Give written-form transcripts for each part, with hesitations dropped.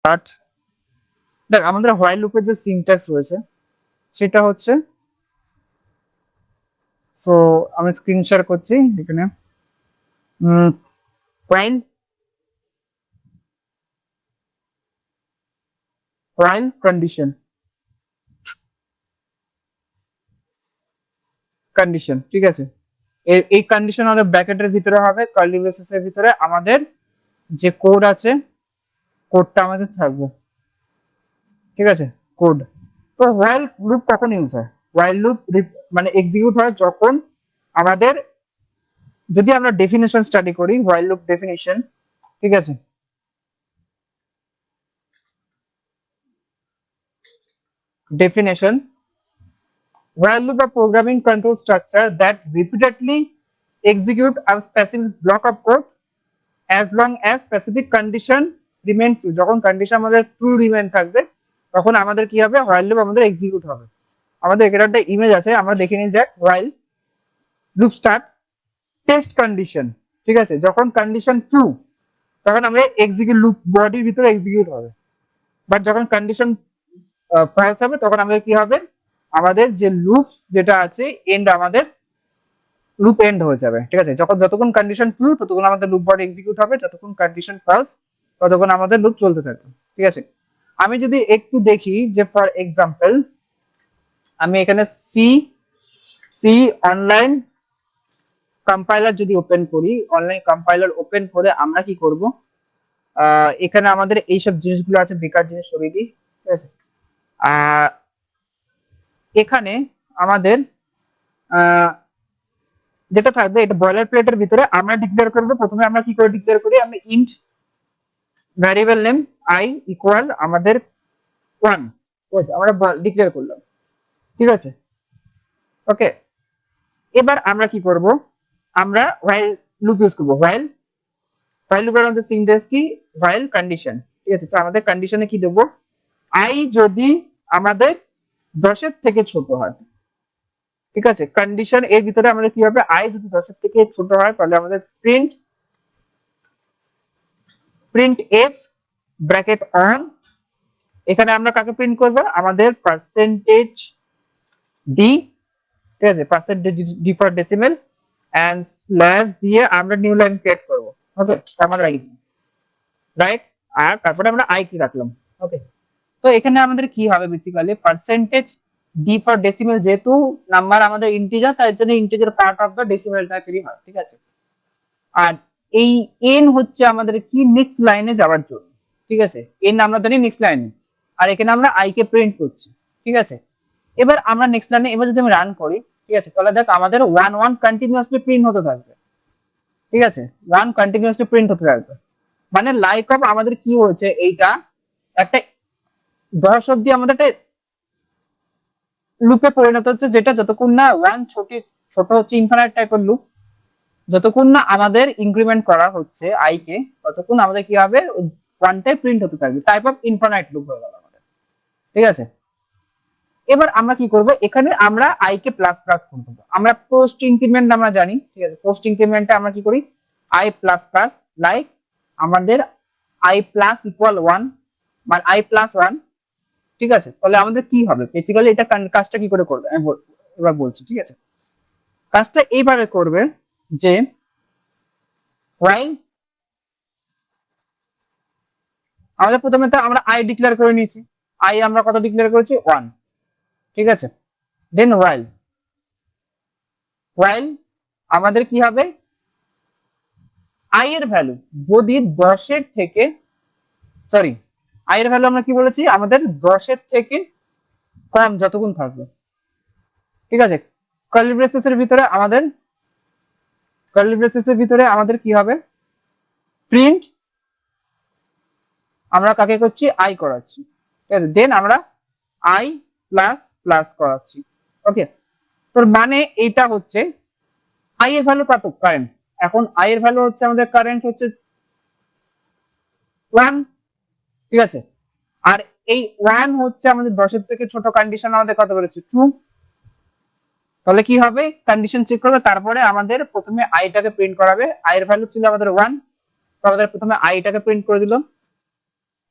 But দেখ আমাদের while লুপের যে সিনট্যাক্স রয়েছে সেটা হচ্ছে, সো আমি স্ক্রিন শেয়ার করছি এখানে। while while condition কন্ডিশন, ঠিক আছে। এই কন্ডিশন আমাদের ব্র্যাকেটের ভিতরে হবে, কার্লি ব্রেসেসের ভিতরে আমাদের যে কোড আছে কোডটা আমাদের থাকবে, ঠিক আছে, কোড। তো হোয়াইল লুপ কখন ইউজ হয়? হোয়াইল লুপ মানে এক্সিকিউট হয় যখন আমাদের, যদি আমরা ডেফিনেশন স্টাডি করি হোয়াইল লুপ ডেফিনেশন, ঠিক আছে, definition, while loop a programming control structure that repeatedly execute a specific block of code as long as specific condition remain true। যখন কন্ডিশন আমাদের ট্রু রিমেইন থাকবে তখন আমাদের কি হবে, while loop আমাদের এক্সিকিউট হবে। আমাদের এখানে একটা ইমেজ আছে, আমরা দেখে নিই যাক। while loop start test condition, ঠিক আছে, যখন কন্ডিশন ট্রু তখন আমরা এক্সিকিউট লুপ বডির ভিতরে এক্সিকিউট হবে। বাট যখন কন্ডিশন ফলস হবে তখন আমাদের কি হবে, আমাদের যে লুপস যেটা আছে এন্ড আমাদের লুপ এন্ড হয়ে যাবে, ঠিক আছে। যখন যতক্ষণ কন্ডিশন ট্রু ততক্ষণ আমাদের লুপ বডি এক্সিকিউট হবে, যতক্ষণ কন্ডিশন ফলস ততক্ষণ আমাদের লুপ চলতে থাকবে, ঠিক আছে। আমি যদি একটু দেখি যে ফর এক্সাম্পল আমি এখানে সি সি অনলাইন কম্পাইলার যদি ওপেন করি, অনলাইন কম্পাইলার ওপেন করে আমরা কি করব, এখানে আমাদের এইসব জিনিসগুলো আছে, বেকার জিনিস সরিয়ে দিই, ঠিক আছে। এখানে আমাদের যেটা থাকবে এটা বয়লার প্লেটের ভিতরে আমরা ডিক্লেয়ার করব। প্রথমে আমরা কি করে ডিক্লেয়ার করি, আমরা int variable name I equal আমাদের 1 আমরা ডিক্লেয়ার করলাম, ঠিক আছে, ওকে। এবার আমরা কি করব, আমরা while লুপ ইউজ করব। while লুপের মধ্যে সিনট্যাক্স কি, while কন্ডিশন, ঠিক আছে। তো আমাদের কন্ডিশনে কি দেব, আই যদি আমাদের 10 এর থেকে ছোট হয়, ঠিক আছে। কন্ডিশন এর ভিতরে আমাদের কি হবে, আই যদি 10 এর থেকে ছোট হয় তাহলে আমাদের প্রিন্ট এফ ব্র্যাকেট অন, এখানে আমরা কাকে প্রিন্ট করব, আমাদের পার্সেন্টেজ ডি, ঠিক আছে, percentage D for decimal and slash দিয়ে আমরা নিউ লাইন ক্রিয়েট করব, ওকে। আমার রাইট, আর তারপরে আমরা আই কি রাখলাম, ওকে। তো এখানে আমাদের কি হবে, basically percentage D for decimal, যেহেতু নাম্বার আমাদের ইন্টিজার তার জন্য integer part of the decimal টাইপেরই হয়, ঠিক আছে। আর এই এন হচ্ছে আমাদের কি, নেক্সট লাইনে যাওয়ার জন্য, ঠিক আছে। এন আমরা জানি নেক্সট লাইনে, আর এখানে আমরা আই কে প্রিন্ট করছি, ঠিক আছে। এবার আমরা নেক্সট লাইনে এবার যদি আমি রান করি, ঠিক আছে, তাহলে দেখ আমাদের 1 কন্টিনিউয়াসলি প্রিন্ট হতে থাকবে, ঠিক আছে। 1 কন্টিনিউয়াসলি প্রিন্ট হতে থাকবে, মানে লাইক অফ আমাদের কি হচ্ছে, এইটা একটা 10 অব্দি আমাদের একটা লুপে পরিণত হচ্ছে, যেটা যতক্ষণ না 1 ছোট হচ্ছে ইনফাইনাইট টাইপের লুপ, যতক্ষণ না আমাদের ইনক্রিমেন্ট করা হচ্ছে আই কে ততক্ষণ আমাদের কি হবে, 1টাই প্রিন্ট হতে থাকবে, টাইপ অফ ইনফাইনাইট লুপ হয়ে গেল আমাদের, ঠিক আছে। এবার আমরা কি করব, এখানে আমরা আই কে প্লাস প্লাস করব। আমরা পোস্ট ইনক্রিমেন্ট আমরা জানি, ঠিক আছে। পোস্ট ইনক্রিমেন্টে আমরা কি করি, আই প্লাস প্লাস, লাইক আমাদের আই প্লাস ইকুয়াল 1 মানে আই প্লাস 1, ঠিক আছে। তাহলে আমাদের কি হবে, বেসিক্যালি এটা কাজটা কি করে করবে আমি এবার বলছি, ঠিক আছে। কাজটা এইভাবে করবে যে while আমাদের প্রথমে তো আমরা আই ডিক্লেয়ার করে নিয়েছি, আই আমরা কত ডিক্লেয়ার করেছি, 1, ঠিক আছে। দেন while আমাদের কি হবে, আই এর ভ্যালু যদি 10 এর থেকে, সরি, আই এর ভ্যালু আমরা কি বলেছি, আমাদের 10 এর থেকে কম যতক্ষণ থাকবে, ঠিক আছে। কার্লি ব্রেসেসের ভিতরে আমাদের কি হবে, প্রিন্ট আমরা কাকে করছি, আই করাচ্ছি, ঠিক আছে। দেন আমরা আই প্লাস প্লাস করাচ্ছি, ওকে। তোর মানে এইটা হচ্ছে আই এর ভ্যালু কত, কারেন্ট, এখন আই এর ভ্যালু হচ্ছে আমাদের কারেন্ট হচ্ছে 1, ঠিক আছে। আর এই 1 হচ্ছে আমাদের 10 এর থেকে ছোট, কন্ডিশন আমাদের কত বলেছে, ট্রু। তাহলে কি হবে, কন্ডিশন চেক করবে, তারপরে আমাদের প্রথমে আইটাকে প্রিন্ট করাবে। আই এর ভ্যালু ছিল আমাদের 1, তো আমাদের প্রথমে আইটাকে প্রিন্ট করে দিল,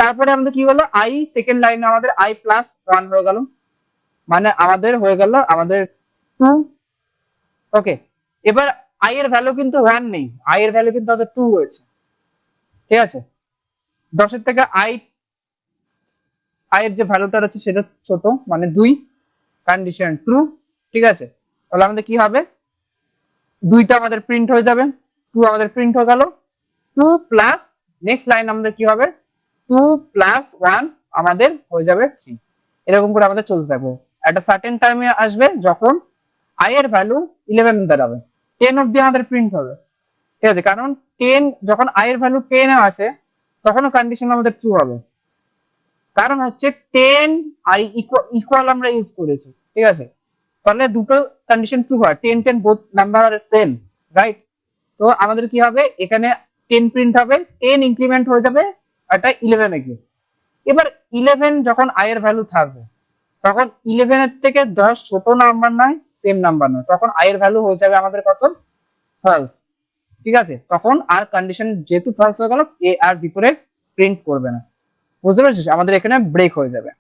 তারপরে আমাদের কি হলো, আই সেকেন্ড লাইনে আমাদের আই প্লাস 1 হয়ে গেল, মানে আমাদের হয়ে গেল আমাদের 2। ওকে, এবার আই এর ভ্যালু কিন্তু 1 নেই, আই এর ভ্যালু কিন্তু আমাদের 2 হয়েছে। ঠিক আছে, 10 থেকে আই এর যে ভ্যালুটা আছে সেটা ছোট, মানে 2, কন্ডিশন ট্রু। ঠিক আছে, তাহলে আমাদের কি হবে, 2টা আমাদের প্রিন্ট হয়ে যাবে, 2 আমাদের প্রিন্ট হয়ে গেল। 2 প্লাস নেক্সট লাইন আমাদের কি হবে, 2 প্লাস 1 আমাদের হয়ে যাবে 3। এরকম করে আমাদের চলতে থাকবে। একটা সার্টেন টাইমে আসবে যখন আই এর ভ্যালু 11 দাঁড়াবে, 10 অব্দি আমাদের প্রিন্ট হবে। ঠিক আছে, কারণ 10 যখন আই এর ভ্যালু 10 এ আছে তখনও কন্ডিশন আমাদের ট্রু হবে, কারণ হচ্ছে 10 আই ইকুয়াল আমরা ইউজ করেছি। ঠিক আছে, তাহলে দুটো কন্ডিশন ট্রু হয়, 10 10 বোথ নাম্বার আর সেম, রাইট। তো আমাদের কি হবে, এখানে 10 প্রিন্ট হবে, 10 ইনক্রিমেন্ট হয়ে যাবে এটা 11 এ গিয়ে। এবার 11 যখন আই এর ভ্যালু থাকবে তখন 11 এর থেকে 10 ছোট নাম্বার নয়, সেম নাম্বার নয়, তখন আই এর ভ্যালু হয়ে যাবে আমাদের কত, ফলস। ঠিক আছে, তখন আর কন্ডিশন যেহেতু ফলস হয়ে গেল, এ আর বিপরে প্রিন্ট করবে না। বুঝতে পারছিস, আমাদের এখানে ব্রেক হয়ে যাবে।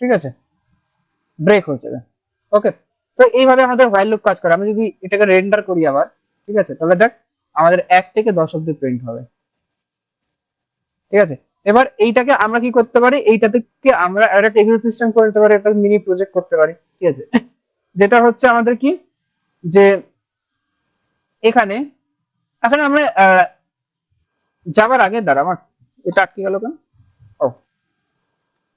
ঠিক আছে, ব্রেক হয়ে যাবে। ওকে, তো এইভাবে আমাদের হোয়াইল লুপ কাজ করে। আমি যদি এটাকে রেন্ডার করি আবার, ঠিক আছে, তাহলে দেখ আমাদের 1 থেকে 10 অব্দি প্রিন্ট হবে। ঠিক আছে, এবার এইটাকে আমরা কি করতে পারি, এইটা থেকে আমরা একটা টেবিল সিস্টেম করে দিতে পারি, একটা মিনি প্রজেক্ট করতে পারি। ঠিক আছে, যেটা হচ্ছে আমাদের কি, যে এখানে এখন আমরা যাবার আগে দাঁড়া, আমার এটা আটকে গেল কেন, ও,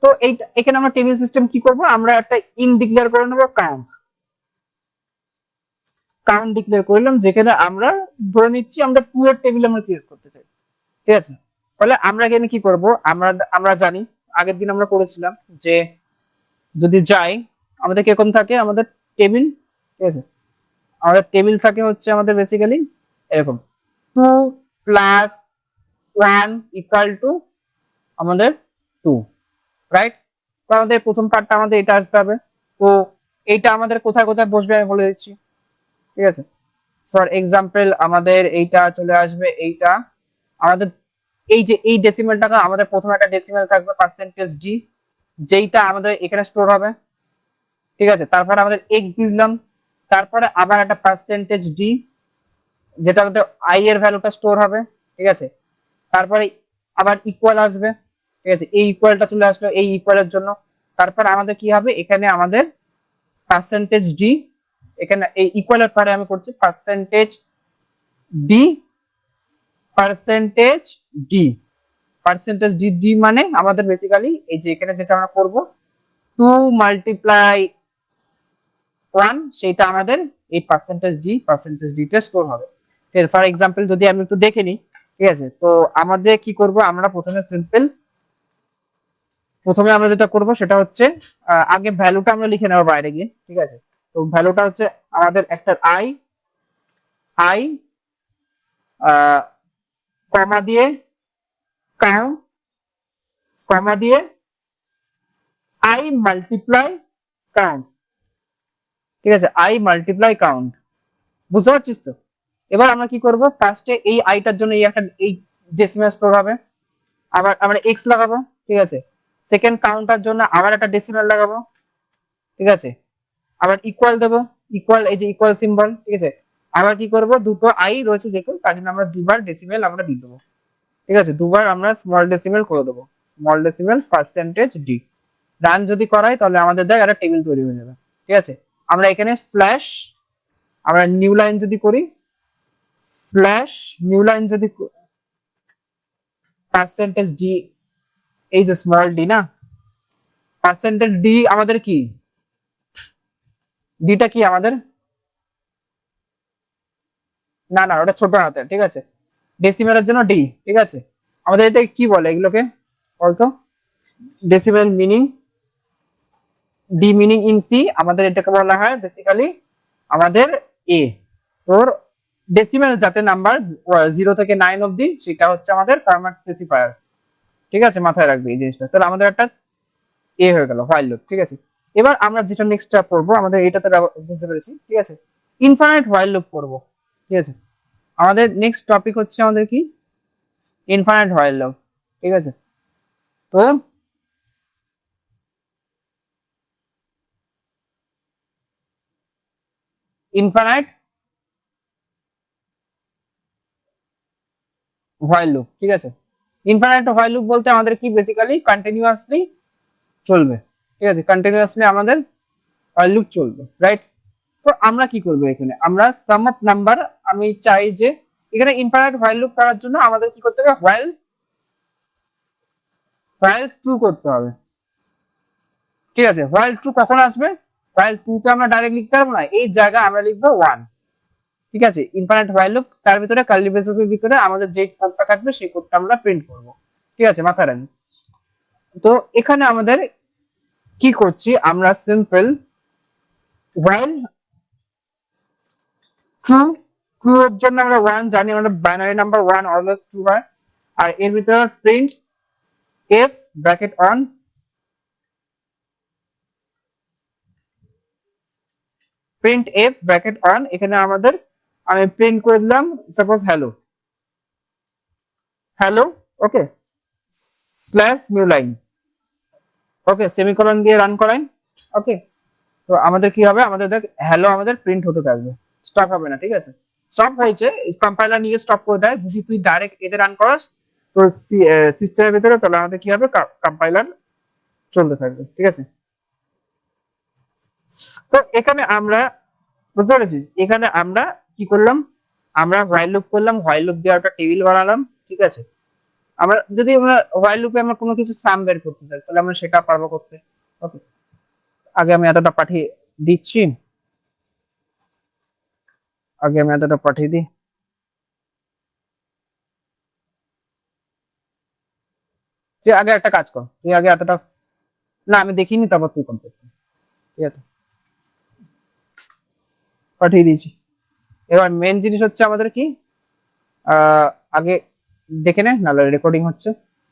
তো এইটা এখানে আমরা টেবিল সিস্টেম কি করব, আমরা একটা ইন ডিক্লেয়ার করে নেব, কাউন্ট ডিক্লেয়ার করলাম, যেখানে আমরা ধরে নিচ্ছি আমরা 2 এর টেবিল আমরা ক্রিয়েট করতে চাই। ঠিক আছে, তাহলে আমরা এখানে কি করব, আমরা জানি আগের দিন আমরা করেছিলাম যে যদি যাই আমাদের কিরকম থাকে আমাদের টেবিল। ঠিক আছে, আমাদের টেবিল থাকে হচ্ছে আমাদের বেসিক্যালি এরকম 2 প্লাস 1 ইকুয়াল টু আমাদের 2, রাইট। তো আমাদের প্রথম পার্টটা আমাদের এটা আসতে হবে। তো এইটা আমাদের কোথায় কোথায় বসবে আমি বলে দিচ্ছি। ঠিক আছে, ফর এক্সাম্পল আমাদের এইটা চলে আসবে, এইটা আমাদের এই যে এই ডেসিমেলটা আমাদের প্রথমে একটা ডেসিমেল থাকবে পার্সেন্টেজ ডি, যেইটা আমাদের এখানে স্টোর হবে। ঠিক আছে, তারপরে আমাদের এক্স দিলাম, তারপরে আবার একটা পার্সেন্টেজ ডি, যেটা আমাদের আই এর ভ্যালুটা স্টোর হবে। ঠিক আছে, তারপরে আবার ইকুয়াল আসবে। ঠিক আছে, এই ইকুয়ালটা চলে আসলো এই ইকুয়ালের জন্য। তারপর আমাদের কি হবে, এখানে আমাদের পার্সেন্টেজ ডি, এখানে এই ইকুয়ালের পরে আমি করছি percentage D, percentage D, percentage D D মানে আমাদের বেসিক্যালি এই যে এখানে যেটা আমরা করব 2 মাল্টিপ্লাই 1, সেটা আমাদের এই পার্সেন্টেজ ডি তে স্টোর হবে। ঠিক আছে, ফর এক্সাম্পল যদি আমি একটু দেখে নিই। ঠিক আছে, তো আমাদের কি করব, আমরা প্রথমে আমরা যেটা করব সেটা হচ্ছে আগে ভ্যালুটা আমরা লিখে নেব বাইরে গিয়ে। ঠিক আছে, তো ভ্যালুটা হচ্ছে আমাদের একটা আই আই কমা দিয়ে কাউন্ট, কমা দিয়ে আই মাল্টিপ্লাই কাউন্ট। ঠিক আছে, আই মাল্টিপ্লাই কাউন্ট, বুঝতে পারছিস তো। এবার আমরা কি করব, ফার্স্টে এই আইটার জন্য এই ডেসিমাল স্টোর হবে, আবার আমরা এক্স লাগাবো। ঠিক আছে, সেকেন্ড কাউন্টার জন্য আবার একটা ডেসিমাল লাগাবো। ঠিক আছে, আবার ইকুয়াল দেবো, ইকুয়াল এই যে ইকুয়াল সিম্বল। ঠিক আছে, আবার কি করব, দুটো আই রয়েছে যেহেতু তার জন্য আমরা দুবার ডেসিমেল আমরা দিয়ে দেবো। ঠিক আছে, দুবার আমরা স্মল ডেসিমেল করে দেবো, small decimal percentage D. Run যদি করাই তাহলে আমাদের দেখ একটা টেবিল তৈরি হয়ে যাবে। ঠিক আছে, আমরা এখানে স্ল্যাশ, আমরা নিউ লাইন যদি করি, স্ল্যাশ নিউ লাইন যদি পার্সেন্টেজ ডি, এই যে স্মল ডি না, পার্সেন্টেজ ডি আমাদের কি, ডিটা কি আমাদের, না না ওটা ছোট হাতে। ঠিক আছে, ডেসিমেলের জন্য ডি। ঠিক আছে, আমাদের এটা কি বলে এগুলোকে বলতো, decimal meaning, D meaning in C, আমাদের এটাকে বলা হয় বেসিক্যালি আমাদের এ। তোর ডেসিমেল যাতে নাম্বার 0 থেকে 9 অবধি সেটা হচ্ছে আমাদের কার্মাট স্পেসিফায়ার। ঠিক আছে, মাথায় রাখবে এই জিনিসটা। তাহলে আমাদের একটা এ হয়ে গেল হোয়াইল লুপ। ঠিক আছে, এবার আমরা যেটা নেক্সট স্টেপ করবো আমাদের এটাতে বুঝতে পেরেছি। ঠিক আছে, ইনফাইনাইট হোয়াইল লুপ করবো। ঠিক আছে, আমাদের নেক্সট টপিক হচ্ছে আমাদের কি, ইনফাইনাইট হোয়াইল লুপ। ঠিক আছে। তো ইনফাইনাইট হোয়াইল লুপ, ঠিক আছে। ইনফাইনাইট হোয়াইল লুপ বলতে আমাদের কি বেসিক্যালি কন্টিনিউয়াসলি চলবে, ঠিক আছে, কন্টিনিউয়াসলি আমাদের হোয়াইল লুপ চলবে, রাইট। তো আমরা কি করব এখানে, আমরা সাম অফ নাম্বার, আমি চাই যে এখানে ইনফাইনাইট হোয়াইল লুপ করার জন্য আমাদের কি করতে হবে, হোয়াইল ট্রু করতে হবে, ঠিক আছে। হোয়াইল ট্রু কখন আসবে, হোয়াইল ট্রু তে আমরা ডাইরেক্ট লিখতে পারবো না, এই জায়গায় আমরা লিখবো 1, ঠিক আছে। ইনফাইনাইট হোয়াইল লুপ, তার ভিতরে কার্লি ব্রেসেসের ভিতরে আমাদের যে কোডটা থাকবে সেই কোডটা আমরা প্রিন্ট করব, ঠিক আছে, মাথায় রাখবেন। তো এখানে আমাদের কি করছি, আমরা সিম্পল হোয়াইল ট্রু, ট্রু এর জন্য আমরা 1 জানি, আমরা বাইনারি নাম্বার 1 অলওয়েজ ট্রু হয়। আর এর ভিতরে print F bracket on, print F bracket on, এখানে আমাদের আমি প্রিন্ট করে দিলাম সাপোজ হ্যালো, হ্যালো, ওকে, স্ল্যাশ নিউ লাইন, ওকে, সেমিকোলন দিয়ে রান করাই, ওকে। তো আমাদের কি হবে, আমাদের দেখ হ্যালো আমাদের প্রিন্ট হতে থাকবে, স্টপ হবে না, ঠিক আছে। স্টপ হয়েছে, কম্পাইলার নিয়ে স্টপ করে দেয়, যদি তুই ডাইরেক্ট এতে রান করাস তো সিস্টেমের ভিতরে, তাহলে আমাদের কি হবে, কম্পাইলার চলতে থাকবে, ঠিক আছে। তো এখানে আমরা বুঝতে পেরেছিস, এখানে আমরা কি করলাম, আমরা হোয়াইল লুপ করলাম, হোয়াইল লুপ দিয়ে একটা টেবিল বানালাম, ঠিক আছে। আমরা যদি আমরা হোয়াইল লুপে আমরা কোনো কিছু সাম বের করতে চাই, তাহলে আমরা সেটা পারবো করতে, ওকে। আগে আমি এতটা পাঠিয়ে দিচ্ছি, আগে আমি এতটা পাঠিয়ে দিই। তুই আগে একটা কাজ কর, তুই আগে এতটা, না আমি দেখিনি, তারপর তুই কমপ্লিট কর, ঠিক আছে, পাঠিয়ে দিয়েছি। এবার মেন জিনিস হচ্ছে আমাদের কি, আগে দেখে নে, নাহলে রেকর্ডিং হচ্ছে।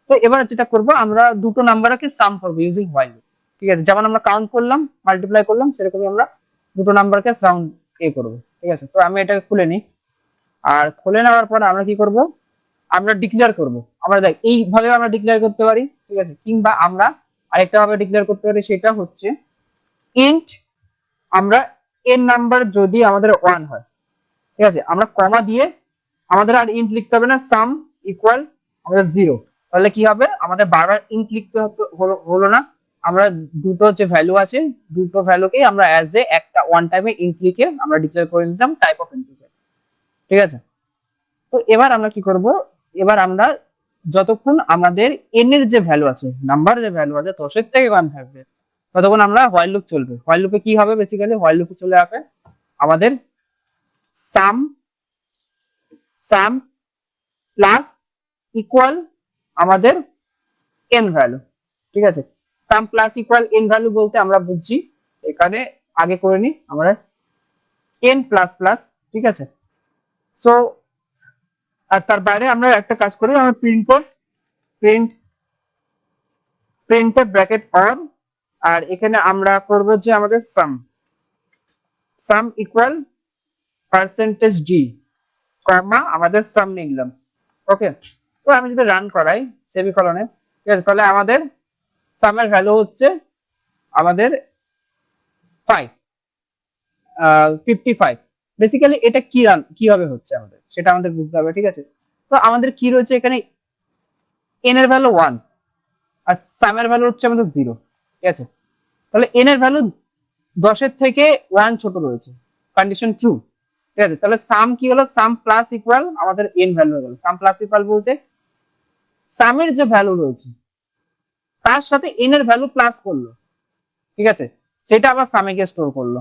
তো এবার যেটা করব, আমরা দুটো নাম্বারকে সাম করবো ইউজিং হোয়াইল, ঠিক আছে। যেমন আমরা কাউন্ট করলাম, মাল্টিপ্লাই করলাম, সেরকমই আমরা দুটো নাম্বারকে সাউন্ড করবো, ঠিক আছে। তো আমি এটাকে খুলে নিই, আর খুলে নেওয়ার পর আমরা কি করব, আমরা ডিক্লেয়ার করব। আমরা দেখ এইভাবে আমরা ডিক্লেয়ার করতে পারি, ঠিক আছে, কিংবা আমরা আরেকটা ভাবে ডিক্লেয়ার করতে পারি, সেটা হচ্ছে ইন্ট, আমরা এর নাম্বার যদি আমাদের 1 হয়, ঠিক আছে, আমরা কমা দিয়ে, আমাদের আর ইন্ট লিখতে হবে না, সাম ইকুয়াল আমাদের 0, তাহলে কি হবে, আমাদের বারবার ইন্ট লিখতে হলো না, আমরা দুটো যে ভ্যালু আছে, দুটো ভ্যালুকেই আমরা অ্যাজ এ একটা ওয়ান টাইমে ইন্ট লিখে আমরা ডিক্লেয়ার করে নিতাম টাইপ অফ ইন্টিজার, ঠিক আছে। তো এবার আমরা কি করব, এবার আমরা যতক্ষণ আমাদের এন এর যে ভ্যালু আছে, নাম্বার যে ভ্যালু আছে 10 থেকে 1 থাকবে, ততক্ষণ আমরা হোয়াইল লুপ চলবে। হোয়াইল লুপে কি হবে, বেসিক্যালি হোয়াইল লুপে চলে আসবে আমাদের সাম, সাম প্লাস ইকুয়াল আমাদের এন ভ্যালু, ঠিক আছে। সাম প্লাস ইকুয়াল এন ভ্যালু বলতে আমরা বুঝছি, এখানে আগে করে নি আমরা এন প্লাস প্লাস, ঠিক আছে। সো আর তার বাইরে আমরা একটা কাজ করি, আমরা প্রিন্ট কর, প্রিন্ট, প্রিন্ট ব্র্যাকেট অন, আর এখানে আমরা করব যে আমাদের সাম, সাম ইকুয়াল পার্সেন্টেজ ডি, কমা আমাদের সাম নিলাম, ওকে। তো আমি যদি রান করাই সেমিকোলনে, ঠিক আছে, তাহলে আমাদের সামের ভ্যালু হচ্ছে আমাদের 55। বেসিক্যালি এটা কি রান কিভাবে হচ্ছে আমাদের সেটা আমাদের বুঝতে হবে, ঠিক আছে। তো আমাদের কি রয়েছে এখানে, এন এর ভ্যালু 1 আর সামের ভ্যালু হচ্ছে আমাদের 0, ঠিক আছে। তাহলে এন এর ভ্যালু 10 থেকে 1 ছোট রয়েছে, কন্ডিশন ট্রু, ঠিক আছে। তাহলে সাম কি হলো, সাম প্লাস ইকুয়াল আমাদের এন ভ্যালু হয়ে গেল। সাম প্লাস ইকুয়াল বলতে সামের যে ভ্যালু রয়েছে তার সাথে এন এর ভ্যালু প্লাস করলো, ঠিক আছে, সেটা আবার সামে গিয়ে স্টোর করলো,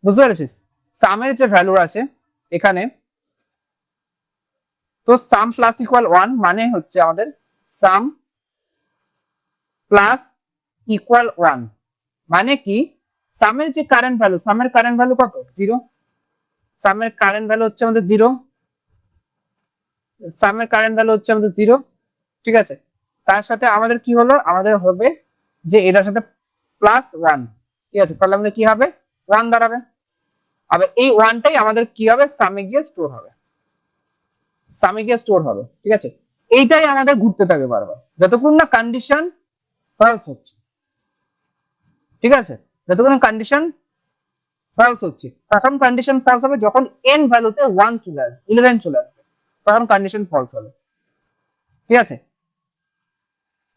বুঝতে পেরেছিস। সামের যে ভ্যালু আছে এখানে, তো সাম প্লাস ইকুয়াল 1 মানে হচ্ছে আমাদের সাম প্লাস ইকুয়াল 1 মানে কি, সামের যে কারেন্ট ভ্যালু, সামের কারেন্ট ভ্যালু কত, 0, সামের কারেন্ট ভ্যালু হচ্ছে আমাদের 0, সামের কারেন্ট ভ্যালু হচ্ছে আমাদের 0, ঠিক আছে। তার সাথে আমাদের কি হলো, আমাদের হবে যে এটার সাথে প্লাস 1, ঠিক আছে, তাহলে আমাদের কি হবে, 1 দাঁড়াবে। আবার এই 1টাই আমাদের কি হবে, সামে গিয়ে স্টোর হবে, সামে গিয়ে স্টোর হবে, ঠিক আছে। এইটাই আমাদের ঘুরতে থাকে বারবার, যতক্ষণ না কন্ডিশন ফলস হচ্ছে। ঠিক আছে, যতক্ষণ কন্ডিশন ফলস হচ্ছে, তখন কন্ডিশন ফলস হবে যখন n ভ্যালুতে 1 চলে আসবে, 11 চলে আসবে, তখন কন্ডিশন ফলস হবে। ঠিক আছে,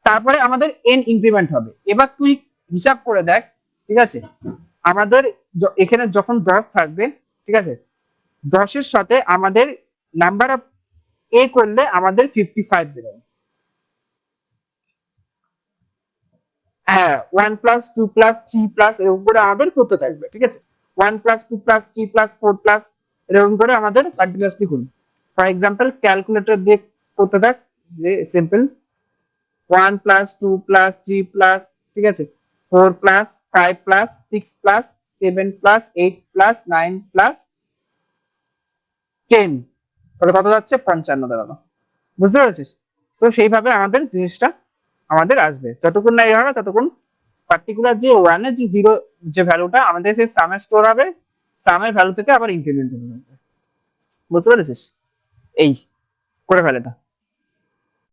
তারপরে আমাদের n ইনক্রিমেন্ট হবে। এবার তুই হিসাব করে দেখ, ঠিক আছে, আমাদের এখানে যখন 10 থাকবে, ঠিক আছে, 10-এর সাথে আমাদের নাম্বার অফ এ করলে আমাদের 55 বেরোবে। হ্যাঁ, 1 প্লাস 2 প্লাস 3 প্লাস এরকম করে আমাদের করতে থাকবে। ঠিক আছে, 1 প্লাস 2 প্লাস 3 প্লাস 4 প্লাস এরকম করে আমাদের কন্টিনিউয়াসলি করবে। ফর এক্সাম্পল ক্যালকুলেটর দিয়ে করতে থাক, যে সিম্পল 1 প্লাস 2 প্লাস 3 প্লাস, ঠিক আছে, 4 plus 5 plus 6 plus 7 plus 8 plus 9 plus 10, তাহলে কত যাচ্ছে? 55 দাঁড়ানো। বুঝতে পেরেছিস? তো সেইভাবে আমাদের জিনিসটা আমাদের আসবে, যতক্ষণ না এই হবে ততক্ষণ পার্টিকুলার যে ওয়ানের যে জিরো যে ভ্যালুটা আমাদের সেই সামে স্টোর হবে, সামের ভ্যালু থেকে আবার ইনক্রিমেন্ট হবে। বুঝতে পেরেছিস? এই করে ফেলে এটা।